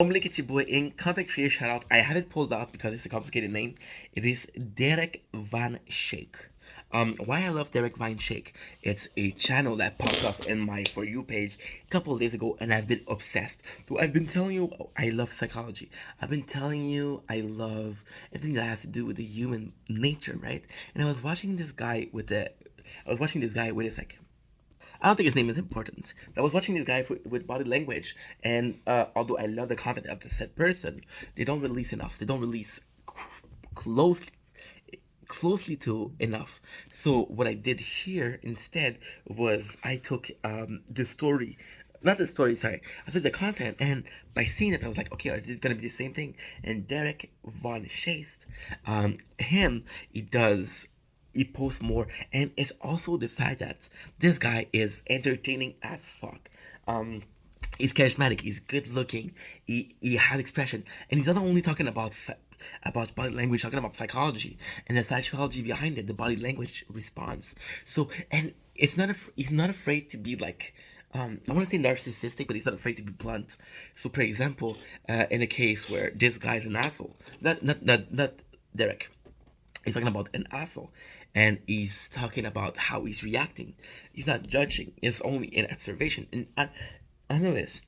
Look at your boy in content creator shout out. I have it pulled up because it's a complicated name. It is Derek Van Shake. Why I love Derek Van Shake? It's a channel that popped up in my For You page a couple of days ago, and I've been obsessed. So I've been telling you I love psychology. I've been telling you I love everything that has to do with the human nature, right? And I was watching this guy with his like I don't think his name is important. But I was watching this guy with body language, and although I love the content of the said person, they don't release enough. They don't release close closely to enough. So what I did here instead was I took the story. Not the story, sorry. I took the content, and by seeing it, I was like, okay, are this gonna be the same thing? And Derek Von Shaste, he posts more, and it's also the fact that this guy is entertaining as fuck. He's charismatic, he's good looking, he has expression, and he's not only talking about body language, talking about psychology and the psychology behind it, the body language response. So, and he's not afraid to be like, I want to say narcissistic, but he's not afraid to be blunt. So, for example, in a case where this guy's an asshole, not Derek, he's talking about an asshole, and he's talking about how he's reacting. He's not judging, it's only an observation. And I know this,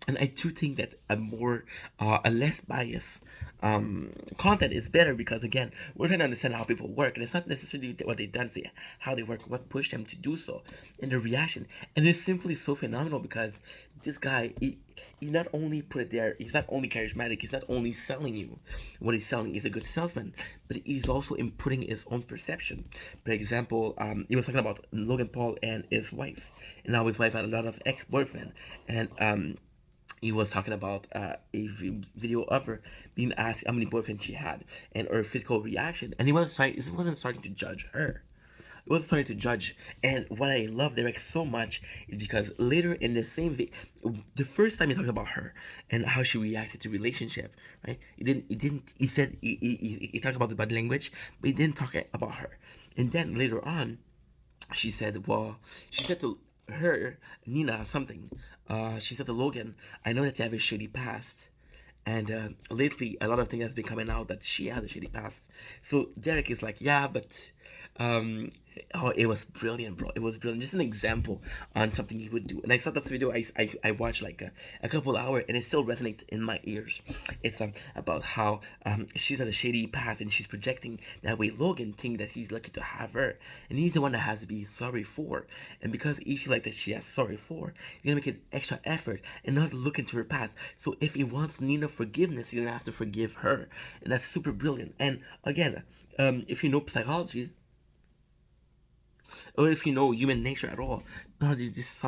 and I do think that a less biased content is better, because again, we're trying to understand how people work, and it's not necessarily what they've done, say how they work, what pushed them to do so, and the reaction. And it's simply so phenomenal because this guy, he not only put it there, he's not only charismatic, he's not only selling you what he's selling, he's a good salesman, but he's also inputting his own perception. For example, he was talking about Logan Paul and his wife, and how his wife had a lot of ex-boyfriend, and he was talking about video of her being asked how many boyfriends she had and her physical reaction, and he wasn't starting to judge her. It wasn't starting to judge. And what I love Derek so much is because later in the same video, the first time he talked about her and how she reacted to relationship, right? He said he talked about the body language, but he didn't talk about her. And then later on, she said, well, she said to her, Nina, something. She said to Logan, I know that you have a shitty past. And lately, a lot of things has been coming out that she has a shitty past. So Derek is like, yeah, but um, oh, it was brilliant, bro. It was brilliant. Just an example on something he would do. And I saw this video. I watched like a couple hours, and it still resonates in my ears. It's about how she's on a shady path, and she's projecting that way Logan think that he's lucky to have her, and he's the one that has to be sorry for. And because he feel like that she has sorry for, he's gonna make an extra effort and not look into her past. So if he wants Nina forgiveness, he's gonna have to forgive her, and that's super brilliant. And again, if you know psychology, or if you know human nature at all, probably this is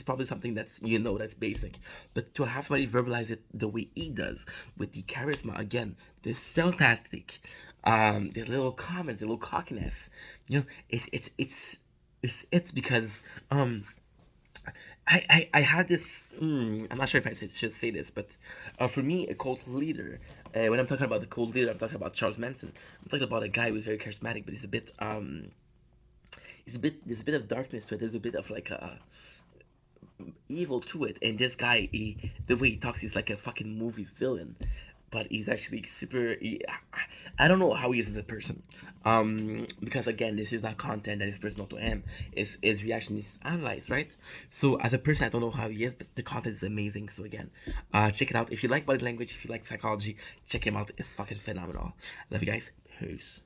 probably something that's that's basic. But to have somebody verbalize it the way he does, with the charisma, again, the sarcastic, the little comment, the little cockiness, it's because I had this. I'm not sure if should say this, but for me, a cult leader. When I'm talking about the cult leader, I'm talking about Charles Manson. I'm talking about a guy who's very charismatic, but he's a bit there's a bit of darkness to it. There's a bit of like a evil to it. And this guy, the way he talks, he's like a fucking movie villain. But he's actually super. I don't know how he is as a person, because again, this is not content that is personal to him. His reaction is analyzed, right? So as a person, I don't know how he is, but the content is amazing. So again, check it out. If you like body language, if you like psychology, check him out. It's fucking phenomenal. Love you guys. Peace.